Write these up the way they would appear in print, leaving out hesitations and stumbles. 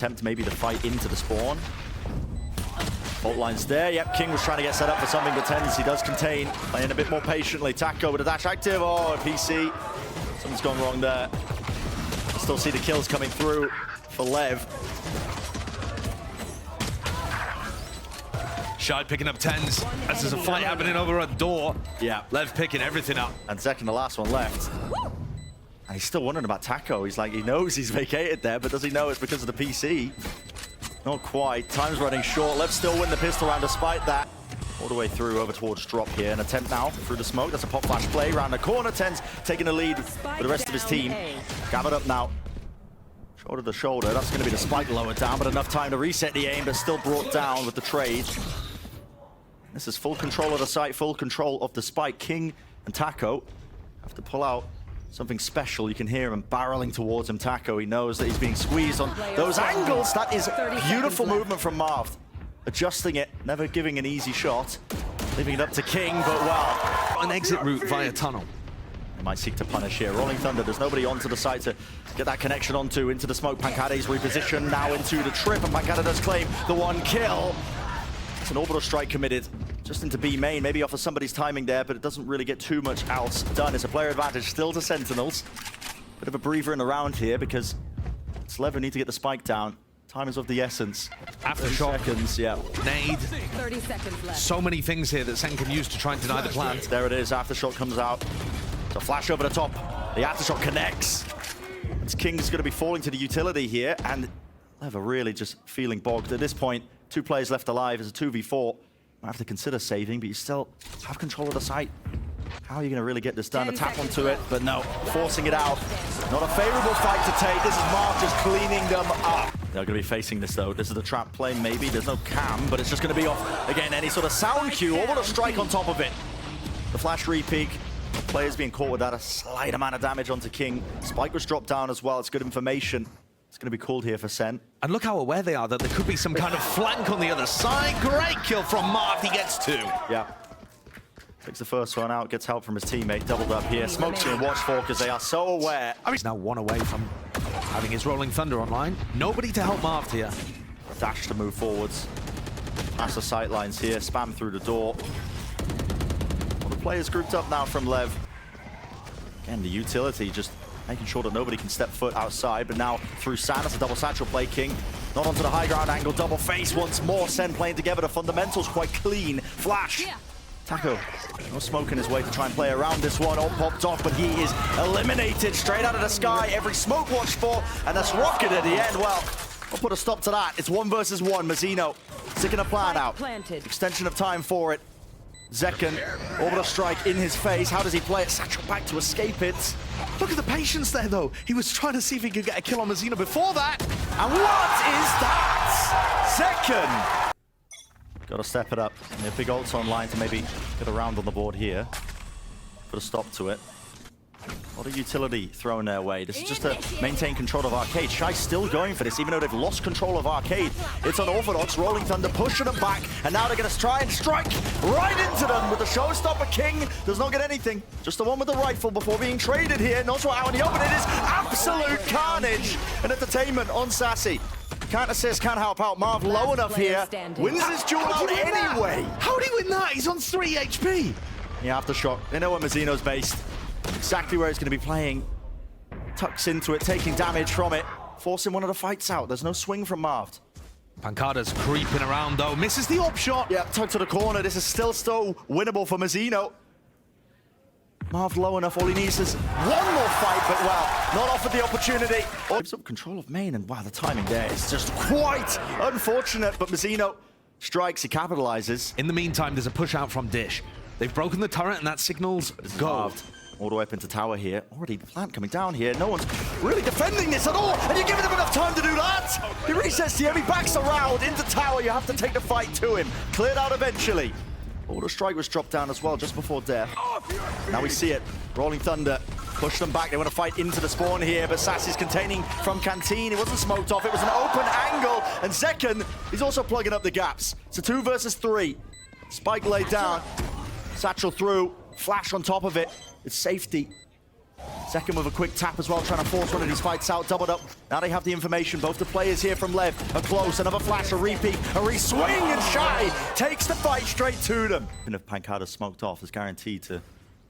Attempt maybe to fight into the spawn. Fault line's there. Yep, King was trying to get set up for something, but Tens, he does contain. Playing a bit more patiently. Taco with a dash active. Oh, a PC. Something's gone wrong there. Still see the kills coming through for Lev. Shard picking up Tens as there's a fight happening over a door. Yeah. Lev picking everything up. And second to last one left. And he's still wondering about Taco. He's like, he knows he's vacated there, but does he know it's because of the PC? Not quite. Time's running short. Lev still win the pistol round despite that. All the way through over towards drop here. An attempt now through the smoke. That's a pop flash play around the corner. Tens taking the lead with the rest of his team. Gathered up now. Shoulder to shoulder. That's going to be the spike lower down, but enough time to reset the aim, but still brought down with the trade. This is full control of the site, full control of the spike. King and Taco have to pull out something special. You can hear him barreling towards him. Taco, he knows that he's being squeezed on those angles. That is beautiful movement from Marv. Adjusting it, never giving an easy shot. Leaving it up to King, but well. An exit route via tunnel. They might seek to punish here. Rolling Thunder, there's nobody onto the side to get that connection onto. Into the smoke, Pancade's repositioned now into the trip, and Pancade does claim the one kill. It's an orbital strike committed just into B main, maybe off of somebody's timing there, but it doesn't really get too much else done. It's a player advantage still to Sentinels. Bit of a breather in the round here because it's Lev who need to get the spike down. Time is of the essence. Aftershock. Seconds, yeah. Nade. 30 seconds left. So many things here that Sen can use to try and deny the plan. There it is, Aftershock comes out. It's a flash over the top. The Aftershock connects. It's King's gonna be falling to the utility here, and Lev are really just feeling bogged. At this point, 2 players left alive. It's a 2v4. Might have to consider saving, but you still have control of the site. How are you going to really get this done? A tap onto it, but no, forcing it out. Not a favorable fight to take. This is Mark just cleaning them up. They're going to be facing this, though. This is the trap play, maybe. There's no cam, but it's just going to be off, again, any sort of sound cue, or what a strike on top of it. The flash re-peek. Players being caught with that, a slight amount of damage onto King. Spike was dropped down as well. It's good information. It's going to be called here for Sen. And look how aware they are that there could be some kind of flank on the other side. Great kill from Marv. He gets 2. Yeah. Takes the first one out, gets help from his teammate. Doubled up here. Smoke's being watched for because they are so aware. He's now 1 away from having his Rolling Thunder online. Nobody to help Marv here. Dash to move forwards. Past the sight lines here. Spam through the door. Well, the players grouped up now from Lev. Again, the utility just making sure that nobody can step foot outside, but now through San, it's a double satchel play. King not onto the high ground angle, double face once more. Sen playing together, the fundamentals quite clean. Flash. Taco, no smoke in his way to try and play around this one. All popped off, but he is eliminated straight out of the sky. Every smoke watched for, and that's rocket at the end. Well, we'll put a stop to that. It's 1 versus 1. Mazzino sticking a plan out. Extension of time for it. Zekken, orbital strike in his face. How does he play it? Satchel back to escape it. Look at the patience there, though. He was trying to see if he could get a kill on Mazzino before that. And what is that? Zekken! Got to step it up. And the big ults online to maybe get a round on the board here. Put a stop to it. A lot of utility thrown their way. This is just to maintain control of Arcade. Shy still going for this, even though they've lost control of Arcade. It's unorthodox. Rolling Thunder pushing them back, and now they're going to try and strike right into them with the showstopper. King does not get anything. Just the one with the rifle before being traded here. Not sure how in the open it is. Absolute carnage and entertainment on Sassy. Can't assist, can't help out. Marv low enough here. Wins this duel out anyway. How did he win that? He's on 3 HP. Yeah, Aftershock. They know where Mazzino's based. Exactly where he's going to be playing. Tucks into it, taking damage from it. Forcing one of the fights out. There's no swing from Marv. Pancada's creeping around, though. Misses the op shot. Yeah, tucked to the corner. This is still winnable for Mazzino. Marv low enough. All he needs is one more fight, but well, not offered the opportunity. Gives up control of main, and wow, the timing there is just quite unfortunate. But Mazzino strikes, he capitalizes. In the meantime, there's a push out from Dish. They've broken the turret, and that signals go. All the way up into tower here. Already the plant coming down here. No one's really defending this at all. And you're giving him enough time to do that. He resets the he backs around into tower. You have to take the fight to him. Cleared out eventually. All the strike was dropped down as well just before death. Now we see it. Rolling Thunder push them back. They want to fight into the spawn here, but Sassy's containing from Canteen. It wasn't smoked off. It was an open angle. And Zekken is also plugging up the gaps. It's a 2 versus 3. Spike laid down. Satchel through. Flash on top of it. It's safety. Second with a quick tap as well, trying to force one of these fights out, doubled up. Now they have the information. Both the players here from LEV are close. Another flash, a repeat, a re-swing, and Shy takes the fight straight to them. And if Pancada's smoked off, is guaranteed to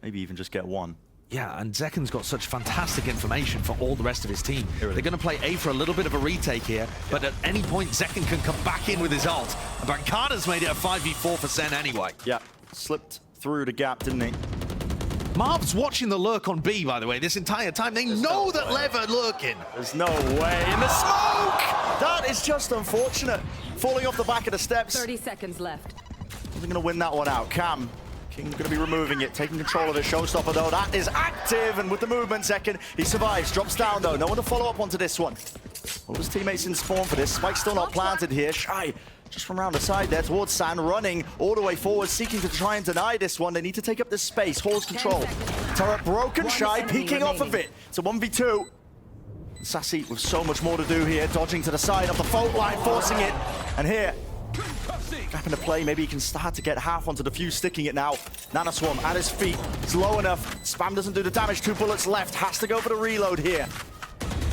maybe even just get one. Yeah, and Zekken's got such fantastic information for all the rest of his team. They're going to play A for a little bit of a retake here, but at any point, Zekken can come back in with his ult. And Pancada's made it a 5v4 for Sen anyway. Yeah, slipped through the gap, didn't he? Marv's watching the lurk on B, by the way, this entire time. They know that LEV are lurking. There's no way. In the smoke! That is just unfortunate. Falling off the back of the steps. 30 seconds left. We're going to win that one out. Cam. King's going to be removing it, taking control of it. Showstopper, though, that is active. And with the movement, Zekken, he survives. Drops down, though. No one to follow up onto this one. All his teammates in spawn for this. Spike's still not planted here. Shy, just from around the side there towards San, running all the way forward, seeking to try and deny this one. They need to take up this space. Hall's control. Turret broken. Shy peeking off of it. It's a 1v2. Sassy with so much more to do here. Dodging to the side of the fault line, forcing it. And here, gap into play, maybe he can start to get half onto the fuse, sticking it now. Nanoswarm at his feet, it's low enough. Spam doesn't do the damage, 2 bullets left, has to go for the reload here.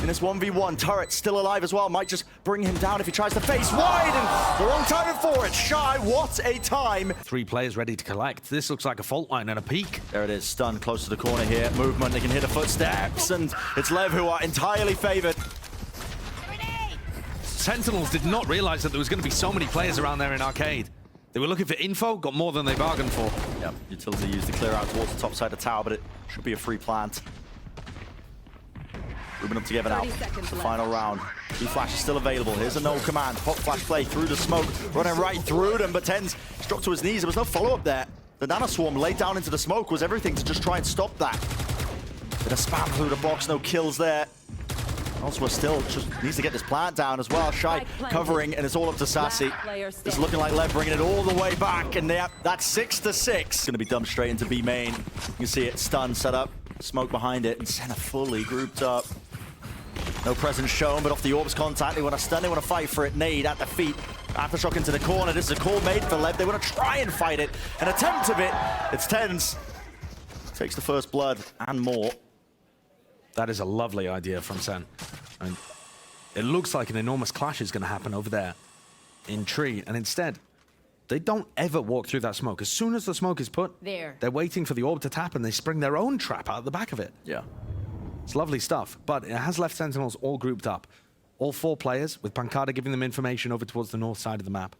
In this 1v1, Turret still alive as well, might just bring him down if he tries to face wide, and the wrong timing for it. Shy, what a time. 3 players ready to collect. This looks like a fault line and a peak. There it is, stun close to the corner here. Movement, they can hear the footsteps, and it's LEV who are entirely favored. Sentinels did not realize that there was going to be so many players around there in Arcade. They were looking for info, got more than they bargained for. Yep, utility used to clear out towards the top side of the tower, but it should be a free plant. Ruben up together now. The final round. B-Flash is still available. Here's a no command. Pop flash play through the smoke, running right through them, but Ten's struck to his knees. There was no follow-up there. The Nanoswarm laid down into the smoke was everything to just try and stop that. Bit of spam through the box, no kills there. Also, still just needs to get this plant down as well. Shy covering, and it's all up to Sassy. It's looking like LEV bringing it all the way back, and that's 6-6. Going to be dumped straight into B main. You can see it, stun set up, smoke behind it, and Senna fully grouped up. No presence shown, but off the orbs contact, they want to stun, they want to fight for it. Nade at the feet, aftershock into the corner. This is a call made for LEV. They want to try and fight it. An attempt of it. It's Tens. Takes the first blood and more. That is a lovely idea from Sen. I mean, it looks like an enormous clash is going to happen over there in tree, and instead, they don't ever walk through that smoke. As soon as the smoke is put, they're waiting for the orb to tap, and they spring their own trap out the back of it. Yeah. It's lovely stuff, but it has left Sentinels all grouped up. All 4 players, with Pancada giving them information over towards the north side of the map.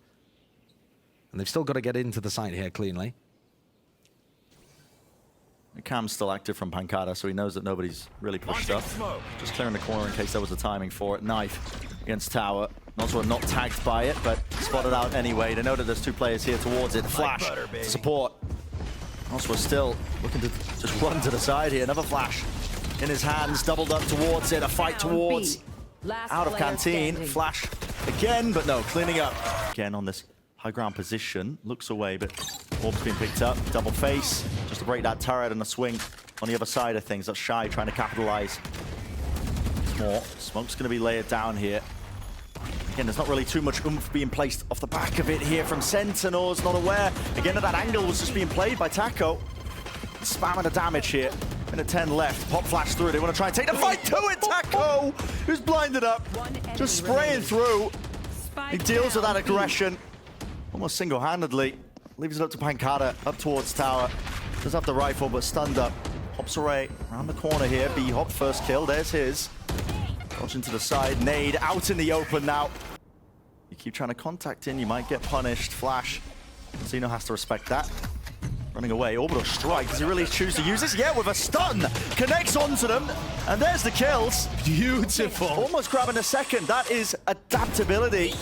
And they've still got to get into the site here cleanly. Cam's still active from Pancada, so he knows that nobody's really pushed up. Just clearing the corner in case there was a timing for it. Knife against Tower. Not tagged by it, but spotted out anyway. They know that there's 2 players here towards it. Flash to support. Also still looking to just run to the side here. Another flash in his hands, doubled up towards it. A fight towards out of Canteen. Flash again, but no, cleaning up. Again on this high ground position. Looks away, but orb's being picked up. Double face, just to break that turret and a swing on the other side of things. That's Shy trying to capitalize. More. Smoke's going to be layered down here. Again, there's not really too much oomph being placed off the back of it here from Sentinels. Not aware. Again, that angle was just being played by Taco. Spamming the damage here. Minute 10 left. Pop flash through. They want to try and take the fight to it. Taco, who's blinded up. Just spraying through. He deals with that aggression almost single-handedly. Leaves it up to Pancada, up towards Tower. Does have the rifle, but stunned up. Hops away around the corner here. B-Hop, first kill. There's his. Dodging to the side. Nade out in the open now. You keep trying to contact in, you might get punished. Flash. Zeno has to respect that. Running away. Orbital strike. Does he really choose to use this? Yeah, with a stun. Connects onto them. And there's the kills. Beautiful. Almost grabbing a second. That is adaptability.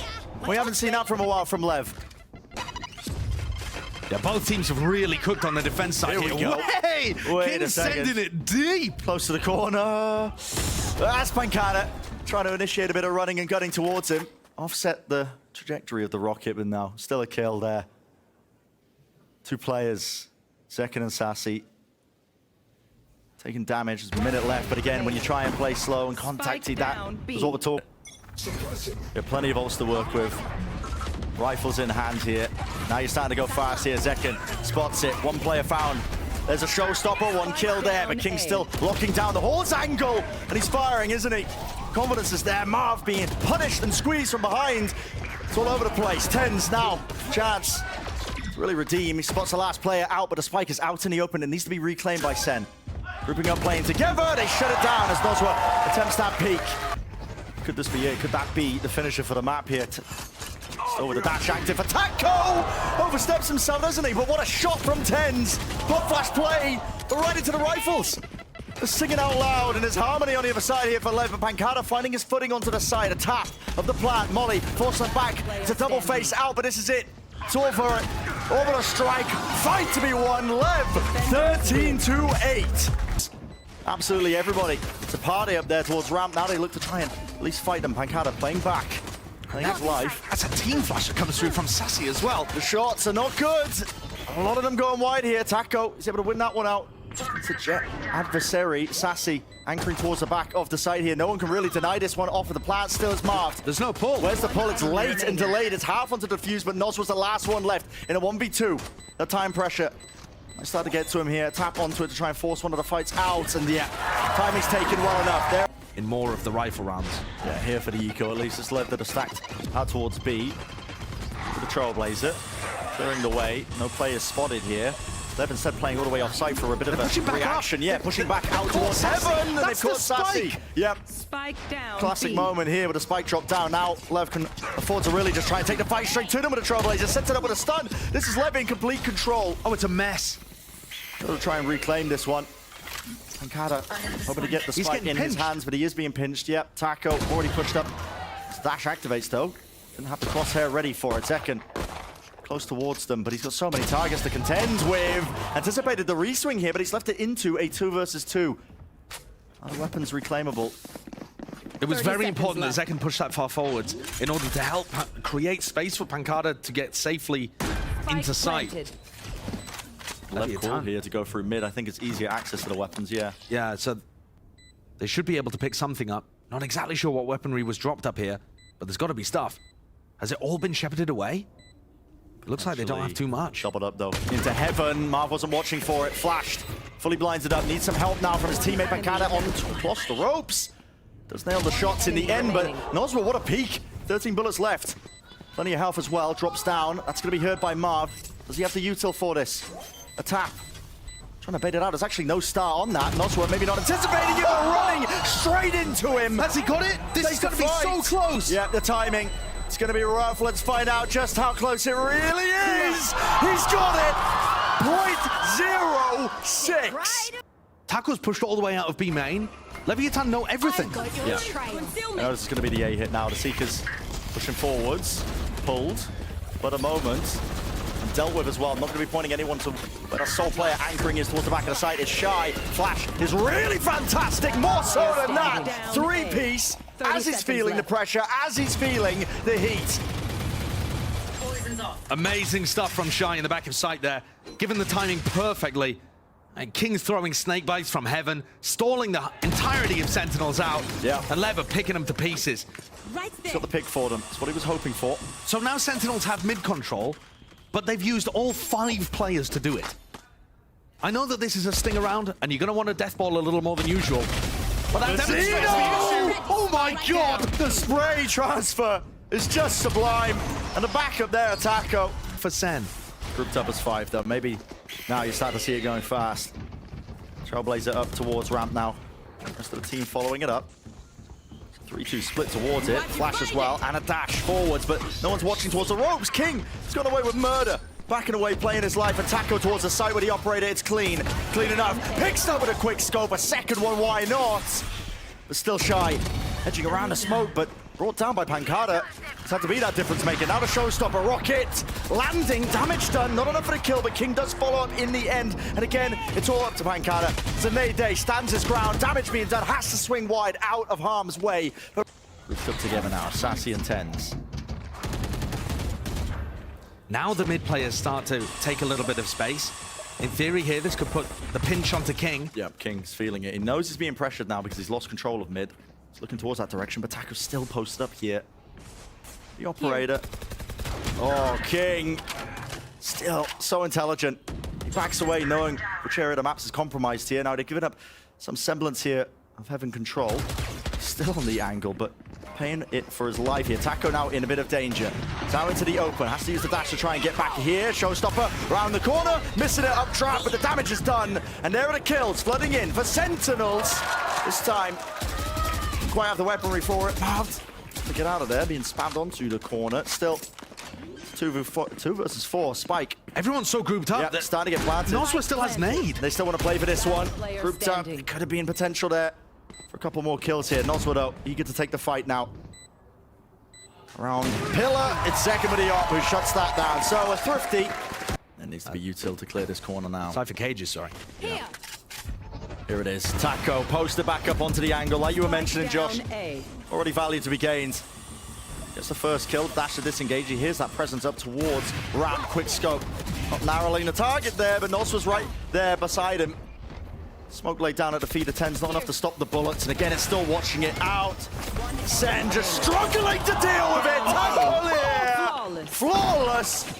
We haven't seen that from a while from LEV. Yeah, both teams have really cooked on the defense side here. We go. Wait a second. Sending it deep. Close to the corner. That's Pancada trying to initiate a bit of running and gunning towards him. Offset the trajectory of the rocket, but no, still a kill there. 2 players, Zekken and Sassy, taking damage. There's a minute left, but again, when you try and play slow and contacty, that was all the talk. There are plenty of ults to work with. Rifles in hand here. Now you're starting to go fast here. Zekken spots it. 1 player found. There's a showstopper, 1 kill there, but King still locking down the Horde's angle, and he's firing, isn't he? Confidence is there. Marv being punished and squeezed from behind. It's all over the place. Tens now. Chance to really redeem. He spots the last player out, but the spike is out in the open. It needs to be reclaimed by Sen. Grouping up, playing together. They shut it down as Nozwa attempts that peek. Could this be it? Could that be the finisher for the map here? Still with the dash active for Taco! Oversteps himself, doesn't he? But what a shot from Tens! Blood flash play, right into the rifles! They're singing out loud, and there's harmony on the other side here for LEV, but Pancada finding his footing onto the side. A tap of the plant. Molly forcing back to double face out, but this is it. It's all for it. Over a strike. Fight to be won. LEV 13-8. Absolutely everybody. It's a party up there towards ramp. Now they look to try and at least fight them. Pancada playing back. Playing his life. That's a team flash that comes through from Sassy as well. The shots are not good. A lot of them going wide here. Taco is able to win that one out. It's a jet adversary. Sassy anchoring towards the back of the side here. No one can really deny this one off of the plant. Still is marked. There's no pull. Where's the pull? It's late and delayed. It's half onto the fuse, but Noz was the last one left in a 1v2. The time pressure. I start to get to him here. Tap onto it to try and force one of the fights out. And yeah, timing's taken well enough there. In more of the rifle rounds. Yeah, here for the eco. At least it's led that are stacked out towards B. For the Trailblazer. Clearing the way. No players spotted here. LEV instead playing all the way off site for a bit of a reaction. Yeah, pushing back out towards Heaven. And they've caught Sassy. Yep. Spike down. Classic moment here with a spike drop down. Now LEV can afford to really just try and take the fight straight to them with a Trailblazer. Sets it up with a stun. This is LEV in complete control. Oh, it's a mess. Got to try and reclaim this one. Pancada hoping to get the spike in his hands, but he is being pinched. Yep, Taco already pushed up. Dash activates though. Didn't have the crosshair ready for it. Second. Close towards them, but he's got so many targets to contend with. Anticipated the reswing here, but he's left it into a 2 versus 2. Other weapons reclaimable. It was very important that Zekken pushed that far forwards in order to help create space for Pancada to get safely into sight. LEV cool here to go through mid. I think it's easier access to the weapons, yeah. Yeah, so they should be able to pick something up. Not exactly sure what weaponry was dropped up here, but there's got to be stuff. Has it all been shepherded away? It looks like they don't have too much. Doubled up though. Into Heaven. Marv wasn't watching for it. Flashed. Fully blinded up. Needs some help now from his teammate Pancada on across the ropes. Does nail the shots in the end, but Nozwa, what a peak. 13 bullets left. Plenty of health as well. Drops down. That's going to be heard by Marv. Does he have the util for this? A tap. Trying to bait it out. There's actually no star on that. Nozwa maybe not anticipating it, but running straight into him. Has he got it? This is going to be so close. Yeah, the timing. It's going to be rough. Let's find out just how close it really is. He's got it. .06. Taco's pushed all the way out of B main. Leviathan know everything. Yeah. Now this is going to be the A hit now. The Seekers pushing forwards. Pulled. But a moment. And dealt with as well. I'm not going to be pointing anyone to where the sole player anchoring is towards the back of the site. It's Shy. Flash is really fantastic. More so than that. 3-piece. As he's feeling the pressure, as he's feeling the heat. Amazing stuff from Shy in the back of sight there. Given the timing perfectly. And King's throwing snake bites from Heaven, stalling the entirety of Sentinels out. Yeah. And LEV are picking them to pieces. He's got the pick for them. That's what he was hoping for. So now Sentinels have mid control, but they've used all 5 players to do it. I know that this is a sting around, and you're going to want to deathball a little more than usual. But that demonstrates the issue. Oh my god! The spray transfer is just sublime. And the backup there, Taco. For Sen. Grouped up as 5 though. Maybe now you start to see it going fast. Trailblazer up towards ramp now. Rest of the team following it up. 3-2 split towards it. Flash as well, and a dash forwards, but no one's watching towards the ropes. King has got away with murder. Backing away, playing his life, and Taco towards the site where the operator. It's clean. Clean enough. Picks up with a quick scope. A second one, why not? But still Shy. Edging around the smoke, but brought down by Pancada. It's had to be that difference maker. Now the showstopper. Rocket. Landing. Damage done. Not enough for the kill, but King does follow up in the end. And again, it's all up to Pancada. Zenayday stands his ground. Damage being done. Has to swing wide out of harm's way. Grouped up together now. Sassy and Tens. Now the mid players start to take a little bit of space. In theory here, this could put the pinch onto King. Yep, King's feeling it. He knows he's being pressured now because he's lost control of mid. He's looking towards that direction, but Taco's still posted up here. The operator. Oh, King. Still so intelligent. He backs away knowing which area of the maps is compromised here. Now they've given up some semblance here of having control. Still on the angle, but paying it for his life here. Taco now in a bit of danger. He's out into the open. Has to use the dash to try and get back here. Showstopper around the corner. Missing it up trap, but the damage is done. And there are the kills flooding in for Sentinels. This time, didn't quite have the weaponry for it. Marved to get out of there, being spammed onto the corner. Still, 2 versus 4. Spike. Everyone's so grouped up. Yeah, That starting to get planted. Noswa still has nade. They still want to play for this one. Grouped up. It could have been potential there for a couple more kills here. Noswa, though, eager to take the fight now. Around Pillar, it's second with the op who shuts that down. So a thrifty. There needs to be util to clear this corner now. Cypher cages, sorry. Yeah. Here it is. Taco posted back up onto the angle, like you were mentioning, Josh. Already value to be gained. Gets the first kill, dash to disengage. He hears that presence up towards Ram. Quick scope. Not narrowing the target there, but Nos was right there beside him. Smoke laid down at the feet of 10's not enough to stop the bullets, and again, it's still watching it out. Sen just struggling to deal with it. Taco here. Flawless.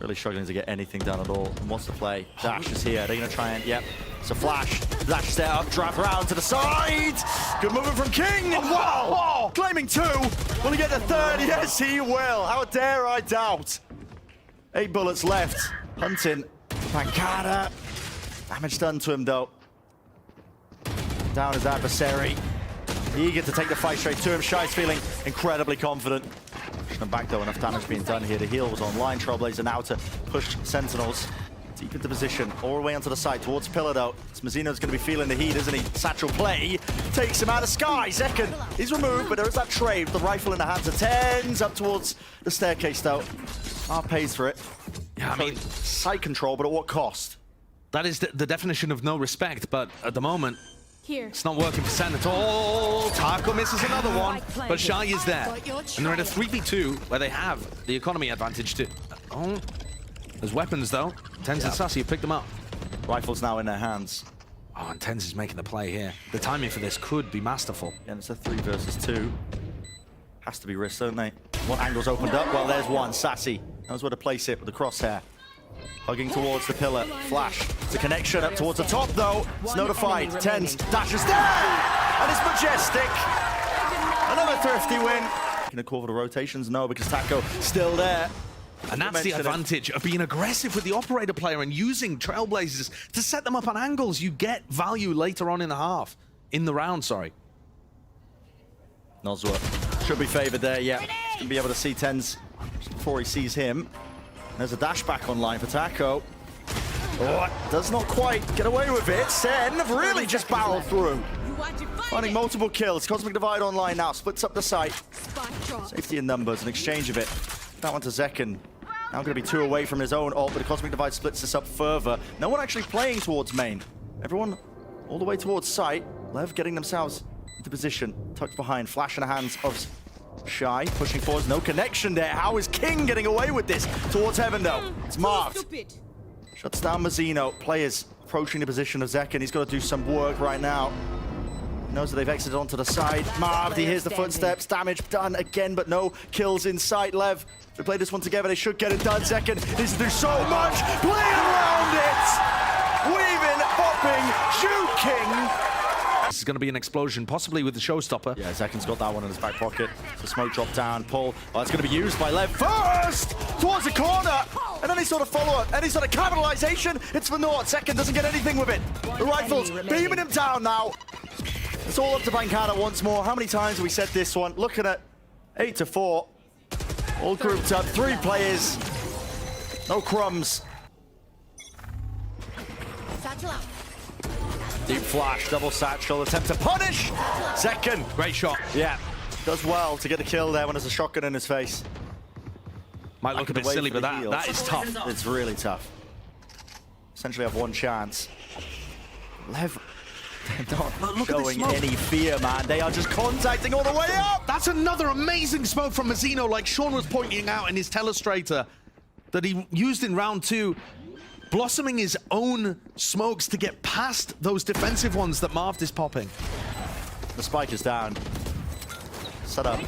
Really struggling to get anything done at all. Wants to play. Dash is here. They're going to try and, yep. It's a flash. Dash is there up, drive around to the side. Good movement from King. And wow! Claiming 2. Will he get the 3rd? Yes, he will. How dare I doubt? 8 bullets left. Hunting. Pancada. Damage done to him, though. Down his adversary. Eager to take the fight straight to him. Shy's feeling incredibly confident. Pushing him back, though. Enough damage being done here. The heal was online. Trailblazer now to push Sentinels deep into position. All the way onto the side towards Pillar, though. Mazino's going to be feeling the heat, isn't he? Satchel play. Takes him out of Sky. Second. He's removed, but there is that trade with the rifle in the hands of 10's. Up towards the staircase, though. Pays for it. Yeah, I mean, side control, but at what cost? That is the definition of no respect, but at the moment, it's not working for Sen at all. Taco misses another one, but Shy is there. And they're in a 3v2 where they have the economy advantage to... Oh, there's weapons, though. Tenz and Sassy have picked them up. Rifles now in their hands. Oh, and Tenz is making the play here. The timing for this could be masterful. And it's a 3 versus 2. Has to be risked, don't they? What angle's opened up? Well, there's one. Sassy knows where to place it with the crosshair. Hugging towards the pillar. Flash. It's a connection up towards the top, though. It's notified. 10's dashes down! And it's majestic. Another thrifty win. Can they call for the rotations? No, because Taco still there. And that's the advantage of being aggressive with the operator player and using Trailblazers to set them up on angles. You get value later on in the half. In the round, sorry. Noswa should be favored there, yeah. He's going to be able to see 10's before he sees him. There's a dash back online for Taco. Oh, does not quite get away with it. Sen really just barreled through. Finding multiple kills. Cosmic Divide online now. Splits up the site. Safety in numbers. An exchange of it. That one to Zekken. Now going to be 2 away from his own ult, but the Cosmic Divide splits this up further. No one actually playing towards main. Everyone all the way towards site. Lev getting themselves into position. Tucked behind. Flash in the hands of Shy. Pushing forwards. No connection there. How is King getting away with this? Towards Heaven, though. It's marked. Shuts down Mazino. Players approaching the position of Zekken. He's got to do some work right now. Knows that they've exited onto the side. Marved, he hears the footsteps. Damage done again, but no kills in sight. Lev, if they play this one together, they should get it done. Zekken needs to do so much. Playing around it. Weaving, popping, juking. This is going to be an explosion, possibly with the showstopper. Yeah, Zekken's got that one in his back pocket. So smoke drop down, pull. Oh, it's going to be used by Lev first towards the corner. And any sort of follow-up, any sort of capitalization, it's for naught. Zekken doesn't get anything with it. The rifles beaming him down now. It's all up to Bancada once more. How many times have we said this one? Looking at 8-4. All grouped up, 3 players. No crumbs. Deep flash, double satchel, attempt to punish. Zekken. Great shot. Yeah, does well to get the kill there when there's a shotgun in his face. Might look a bit silly, but that is tough. It's really tough. Essentially have one chance. Lev, they're not showing any fear, man. They are just contacting all the way up. That's another amazing smoke from Mazino, like Sean was pointing out in his telestrator that he used in round 2. Blossoming his own smokes to get past those defensive ones that Marved is popping. The spike is down. Set up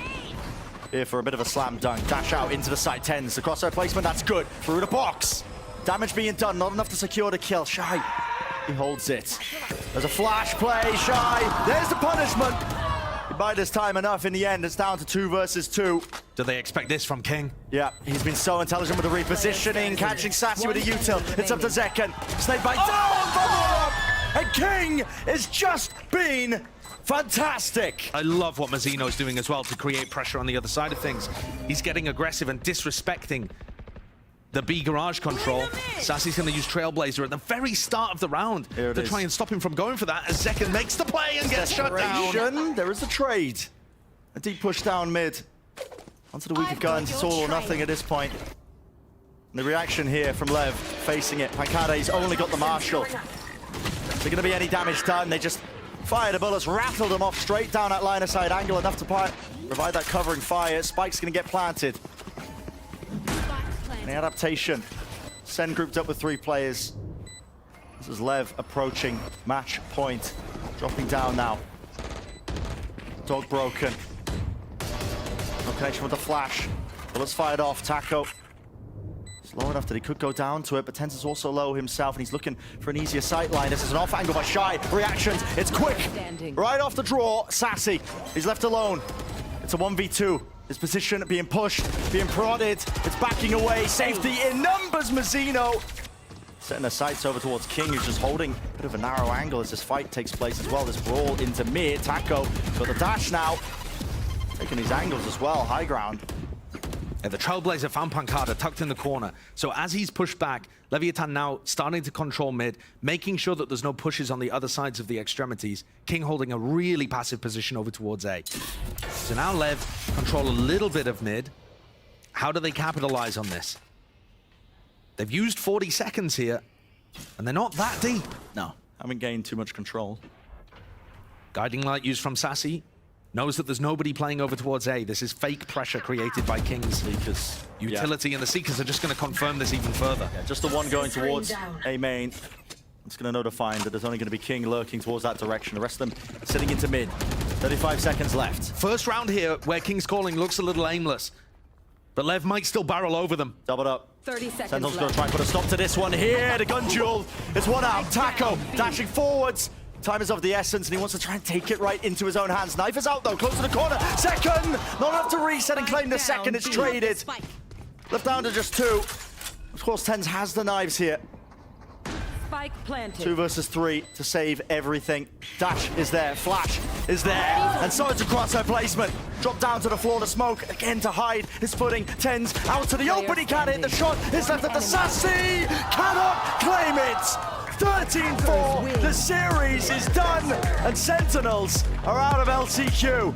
here for a bit of a slam dunk. Dash out into the side. 10's the crosshair placement. That's good. Through the box. Damage being done, not enough to secure the kill. Shy, he holds it. There's a flash play, Shy. There's the punishment. He bided his time enough in the end. It's down to 2 versus 2. Do they expect this from King? Yeah, he's been so intelligent with the repositioning, catching Sassy with a util. It's up to Zekken. Snake bite down, and King has just been fantastic. I love what Mazzino's doing as well to create pressure on the other side of things. He's getting aggressive and disrespecting the B garage control. Sassy's going to use Trailblazer at the very start of the round to try and stop him from going for that as Zekken makes the play and gets shut down. There is the trade. A deep push down mid. Onto the weaker guns. It's all or nothing at this point. And the reaction here from Lev facing it. Pancade's only got the Marshal. Is there going to be any damage done? They just fired the bullets, rattled them off straight down that line of sight angle, enough to provide that covering fire. Spike's going to get planted. The adaptation. Sen grouped up with 3 players. This is Lev approaching match point. Dropping down now. Dog broken. No connection with the flash. Bullets fired off. Taco. Slow enough that he could go down to it, but Tenz is also low himself, and he's looking for an easier sight line. This is an off angle by Shy. Reactions. It's quick. Right off the draw. Sassy. He's left alone. It's a 1v2. His position being pushed, being prodded. It's backing away. Safety in numbers, Mazzino. Setting their sights over towards King, who's just holding a bit of a narrow angle as this fight takes place as well. This brawl into mid. Taco got the dash now. Taking these angles as well. High ground. Yeah, the Trailblazer found Pancada tucked in the corner. So as he's pushed back, Leviathan now starting to control mid, making sure that there's no pushes on the other sides of the extremities. King holding a really passive position over towards A. So now Lev control a little bit of mid. How do they capitalize on this? They've used 40 seconds here, and they're not that deep. No, haven't gained too much control. Guiding light used from Sassy. Knows that there's nobody playing over towards A. This is fake pressure created by King's Seekers. Utility, and the Seekers are just going to confirm this even further. Yeah, just the one going towards A main. It's going to notify him that there's only going to be King lurking towards that direction. The rest of them sitting into mid. 35 seconds left. First round here where King's calling looks a little aimless. But Lev might still barrel over them. Doubled up. 30 seconds Sentinels going to try and put a stop to this one here. The gun duel. It's one out. Taco dashing forwards. Time is of the essence, and he wants to try and take it right into his own hands. Knife is out, though, close to the corner. Second! Not enough to reset and claim the second. It's traded. Left down to just 2. Of course, Tenz has the knives here. Spike planted. 2 versus 3 to save everything. Dash is there. Flash is there. And so it's a crosshair placement. Drop down to the floor to smoke. Again to hide his footing. Tenz out to the open. He can't hit the shot. It's left at the Sassy. Cannot claim it. 13-4, the series is done, and Sentinels are out of LCQ.